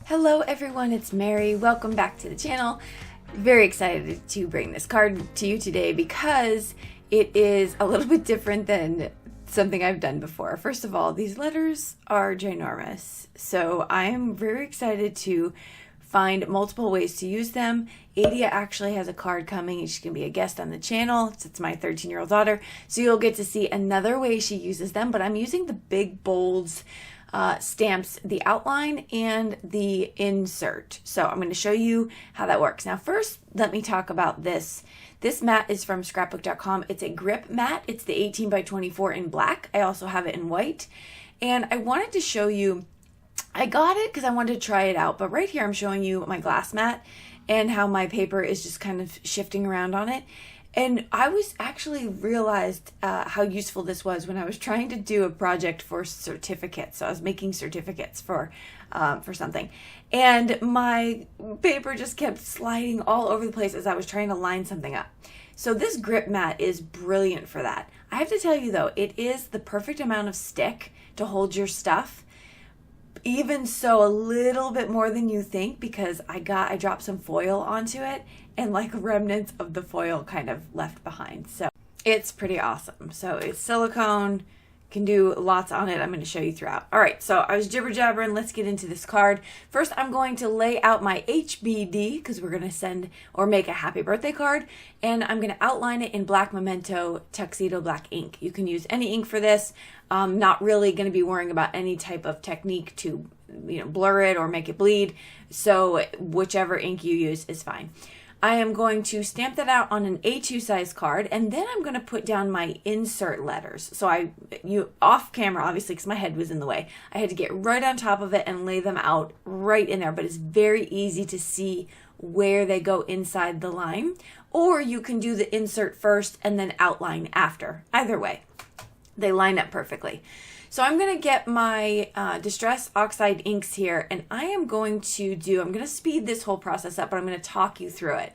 Hello everyone, it's Mary. Welcome back to the channel. Very excited to bring this card to you today because it is a little bit different than something I've done before. First of all, these letters are ginormous, so I am very excited to find multiple ways to use them. Adia actually has a card coming and she's going to be a guest on the channel. It's my 13-year-old daughter, so you'll get to see another way she uses them, but I'm using the big bolds stamps, the outline and the insert. So I'm going to show you how that works. Now first, let me talk about this. This mat is from scrapbook.com. It's a grip mat. It's the 18 by 24 in black. I also have it in white. And I wanted to show you, I got it because I wanted to try it out, but right here I'm showing you my glass mat and how my paper is just kind of shifting around on it. And I was actually realized how useful this was when I was trying to do a project for certificates. So I was making certificates for something. And my paper just kept sliding all over the place as I was trying to line something up. So this grip mat is brilliant for that. I have to tell you though, it is the perfect amount of stick to hold your stuff. Even so, a little bit more than you think, because I dropped some foil onto it and like remnants of the foil kind of left behind. So it's pretty awesome. So it's silicone, can do lots on it. I'm going to show you throughout. All right, so I was jibber jabbering. Let's get into this card. First, I'm going to lay out my HBD because we're going to send or make a happy birthday card. And I'm going to outline it in black memento tuxedo black ink. You can use any ink for this. Not really going to be worrying about any type of technique to, blur it or make it bleed. So whichever ink you use is fine. I am going to stamp that out on an A2 size card, and then I'm going to put down my insert letters. So off camera, obviously, because my head was in the way, I had to get right on top of it and lay them out right in there, but it's very easy to see where they go inside the line. Or you can do the insert first and then outline after. Either way, they line up perfectly. So I'm going to get my Distress Oxide inks here, and I'm going to speed this whole process up, but I'm going to talk you through it.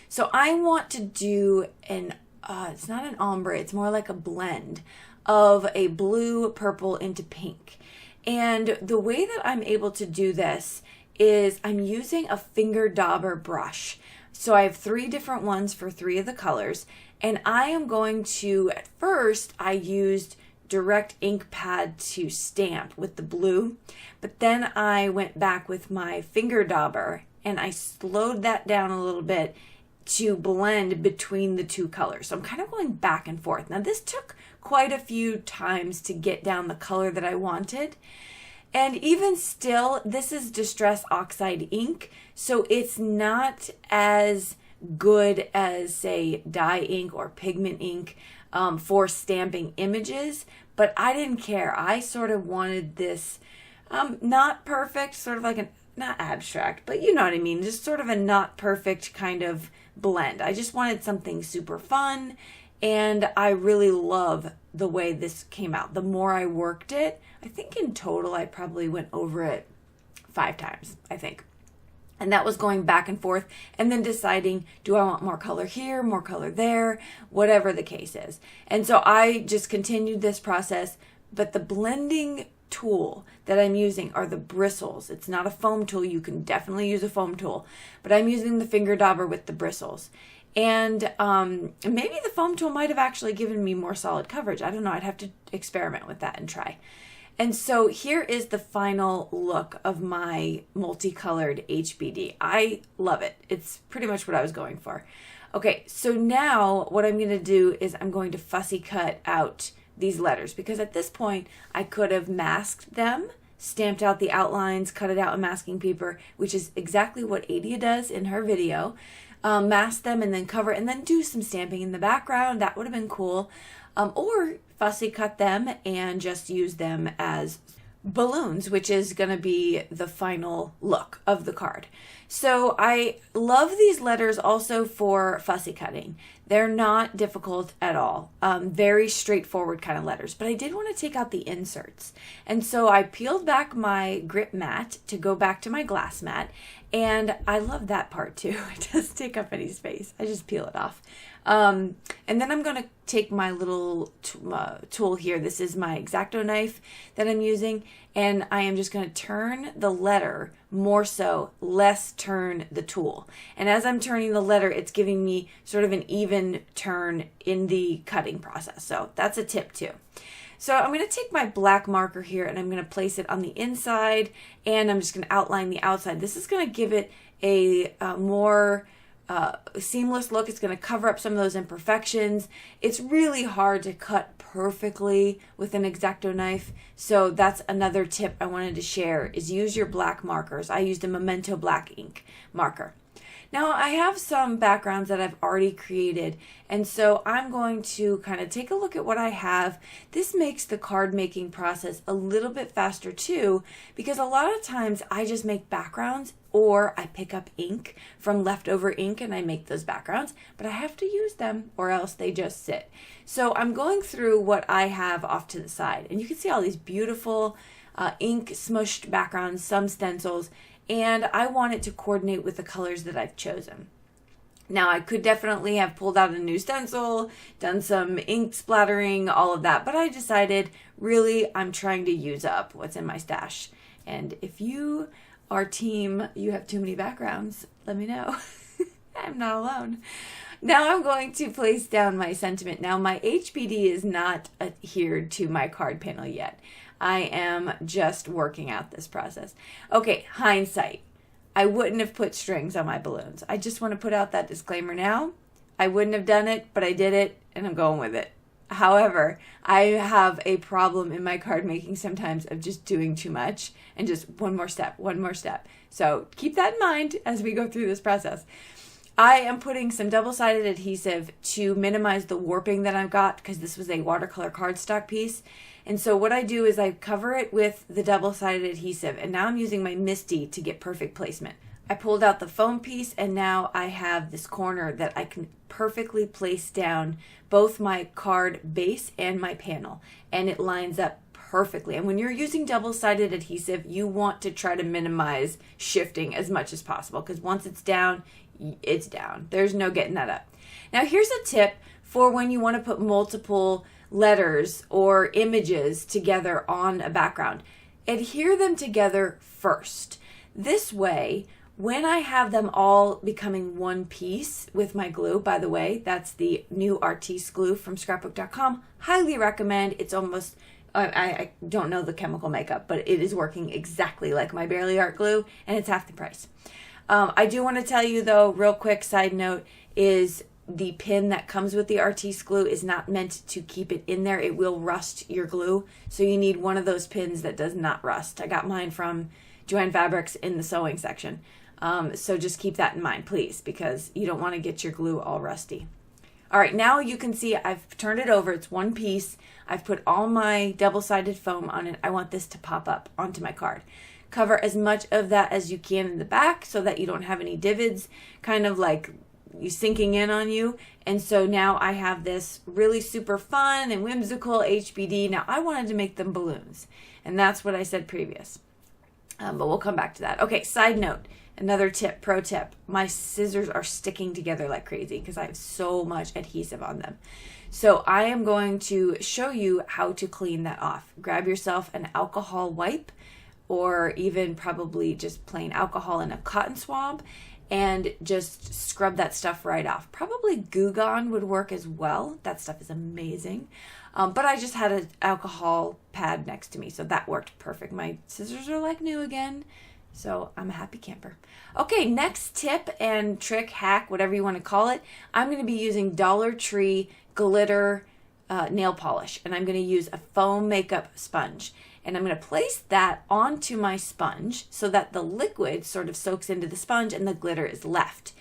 So I want to do it's not an ombre, it's more like a blend of a blue, purple into pink. And the way that I'm able to do this is I'm using a finger dauber brush. So I have 3 different ones for 3 of the colors, and I am going to, at first, I used direct ink pad to stamp with the blue, but then I went back with my finger dauber and I slowed that down a little bit to blend between the 2 colors. So I'm kind of going back and forth. Now this took quite a few times to get down the color that I wanted. And even still, this is Distress Oxide ink, so it's not as good as, say, dye ink or pigment ink for stamping images, but I didn't care. I sort of wanted this not perfect, sort of like not abstract, but you know what I mean, just sort of a not perfect kind of blend. I just wanted something super fun, and I really love the way this came out. The more I worked it, I think in total I probably went over it 5 times, I think. And that was going back and forth and then deciding, do I want more color here, more color there, whatever the case is. And so I just continued this process, but the blending tool that I'm using are the bristles. It's not a foam tool. You can definitely use a foam tool, but I'm using the finger dauber with the bristles. And maybe the foam tool might have actually given me more solid coverage. I don't know. I'd have to experiment with that and try. And so here is the final look of my multicolored HBD. I love it. It's pretty much what I was going for. Okay, so now what I'm going to do is I'm going to fussy cut out these letters, because at this point I could have masked them, stamped out the outlines, cut it out in masking paper, which is exactly what Adia does in her video. Mask them and then cover it and then do some stamping in the background. That would have been cool. Or fussy cut them and just use them as balloons, which is going to be the final look of the card. So I love these letters also for fussy cutting. They're not difficult at all. Very straightforward kind of letters, but I did want to take out the inserts. And so I peeled back my grip mat to go back to my glass mat. And I love that part too. It doesn't take up any space. I just peel it off. And then I'm going to take my little tool here. This is my X-Acto knife that I'm using, and I am just going to turn the letter more so, less turn the tool. And as I'm turning the letter, it's giving me sort of an even turn in the cutting process. So that's a tip too. So I'm going to take my black marker here and I'm going to place it on the inside, and I'm just going to outline the outside. This is going to give it a more seamless look. It's going to cover up some of those imperfections. It's really hard to cut perfectly with an X-Acto knife, so that's another tip I wanted to share, is use your black markers. I used a Memento black ink marker. Now I have some backgrounds that I've already created, and so I'm going to kind of take a look at what I have. This makes the card making process a little bit faster too, because a lot of times I just make backgrounds, or I pick up ink from leftover ink and I make those backgrounds, but I have to use them or else they just sit. So I'm going through what I have off to the side, and you can see all these beautiful ink smushed backgrounds, some stencils, and I want it to coordinate with the colors that I've chosen. Now, I could definitely have pulled out a new stencil, done some ink splattering, all of that, but I decided, really, I'm trying to use up what's in my stash. And if you are team, you have too many backgrounds, let me know. I'm not alone. Now I'm going to place down my sentiment. Now, my HBD is not adhered to my card panel yet. I am just working out this process. Okay, hindsight. I wouldn't have put strings on my balloons. I just want to put out that disclaimer now. I wouldn't have done it, but I did it, and I'm going with it. However, I have a problem in my card making sometimes of just doing too much and just one more step. So keep that in mind as we go through this process. I am putting some double-sided adhesive to minimize the warping that I've got, because this was a watercolor cardstock piece. And so what I do is I cover it with the double-sided adhesive, and now I'm using my Misty to get perfect placement. I pulled out the foam piece, and now I have this corner that I can perfectly place down both my card base and my panel, and it lines up perfectly. And when you're using double-sided adhesive, you want to try to minimize shifting as much as possible, because once it's down, it's down. There's no getting that up. Now here's a tip for when you want to put multiple letters or images together on a background. Adhere them together first. This way, when I have them all becoming one piece with my glue, by the way, that's the new Artiste glue from scrapbook.com. Highly recommend. It's almost, I don't know the chemical makeup, but it is working exactly like my Barely Art glue, and it's half the price. I do want to tell you though, real quick side note, is the pin that comes with the Artiste glue is not meant to keep it in there. It will rust your glue. So you need one of those pins that does not rust. I got mine from Joann Fabrics in the sewing section. So just keep that in mind, please, because you don't want to get your glue all rusty. All right, now you can see I've turned it over. It's one piece. I've put all my double-sided foam on it. I want this to pop up onto my card. Cover as much of that as you can in the back so that you don't have any divots kind of like you sinking in on you. And so now I have this really super fun and whimsical HBD. Now I wanted to make them balloons, and that's what I said previous. But we'll come back to that. Okay, side note, another tip, pro tip. My scissors are sticking together like crazy because I have so much adhesive on them. So I am going to show you how to clean that off. Grab yourself an alcohol wipe, or even probably just plain alcohol in a cotton swab, and just scrub that stuff right off. Probably Goo Gone would work as well. That stuff is amazing. But I just had an alcohol pad next to me, so that worked perfect. My scissors are like new again, so I'm a happy camper. Okay, next tip and trick, hack, whatever you want to call it. I'm going to be using Dollar Tree glitter nail polish, and I'm going to use a foam makeup sponge. And I'm going to place that onto my sponge so that the liquid sort of soaks into the sponge and the glitter is left.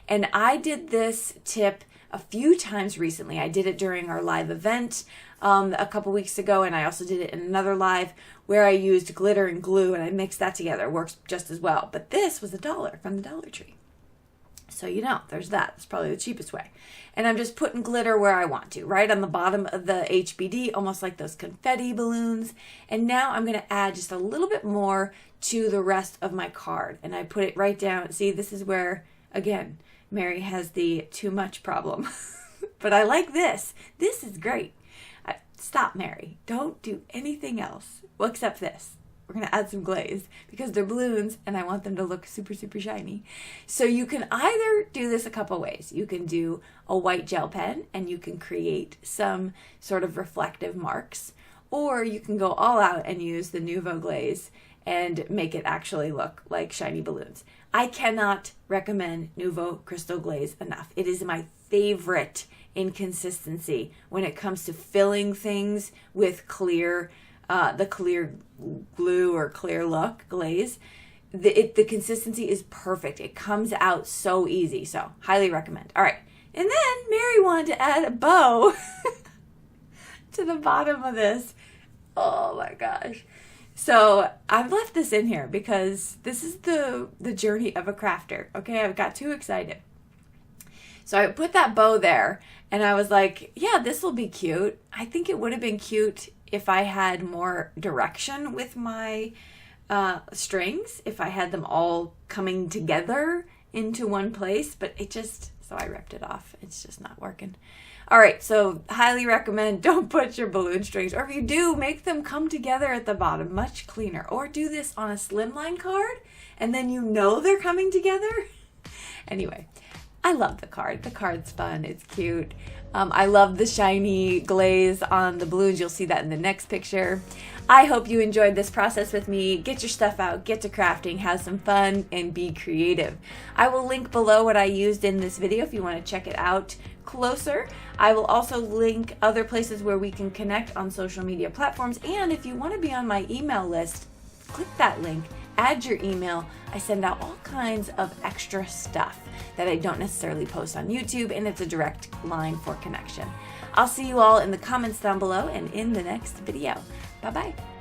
And I did this tip a few times recently. I did it during our live event a couple weeks ago, and I also did it in another live where I used glitter and glue and I mixed that together. It works just as well. But this was $1 from the Dollar Tree. So you know, there's that. It's probably the cheapest way. And I'm just putting glitter where I want to, right on the bottom of the HBD, almost like those confetti balloons. And now I'm going to add just a little bit more to the rest of my card. And I put it right down. See, this is where, again, Mary has the too much problem. but I like this. This is great. Stop, Mary. Don't do anything else. Well, except this. We're going to add some glaze because they're balloons and I want them to look super, super shiny. So you can either do this a couple ways. You can do a white gel pen and you can create some sort of reflective marks, or you can go all out and use the Nuvo glaze and make it actually look like shiny balloons. I cannot recommend Nuvo Crystal Glaze enough. It is my favorite in consistency when it comes to filling things with clear the clear glue or clear look glaze. The consistency is perfect. It comes out so easy. So highly recommend. All right. And then Mary wanted to add a bow to the bottom of this. Oh my gosh. So I've left this in here because this is the journey of a crafter. Okay. I got too excited. So I put that bow there and I was like, yeah, this will be cute. I think it would have been cute if I had more direction with my strings, if I had them all coming together into one place, but so I ripped it off. It's just not working. All right, so highly recommend don't put your balloon strings, or if you do, make them come together at the bottom, much cleaner. Or do this on a slimline card, and then you know they're coming together. Anyway, I love the card. The card's fun. It's cute. I love the shiny glaze on the balloons. You'll see that in the next picture. I hope you enjoyed this process with me. Get your stuff out, get to crafting, have some fun, and be creative. I will link below what I used in this video if you want to check it out closer. I will also link other places where we can connect on social media platforms. And if you want to be on my email list, click that link. Add your email. I send out all kinds of extra stuff that I don't necessarily post on YouTube, and it's a direct line for connection. I'll see you all in the comments down below and in the next video. Bye-bye.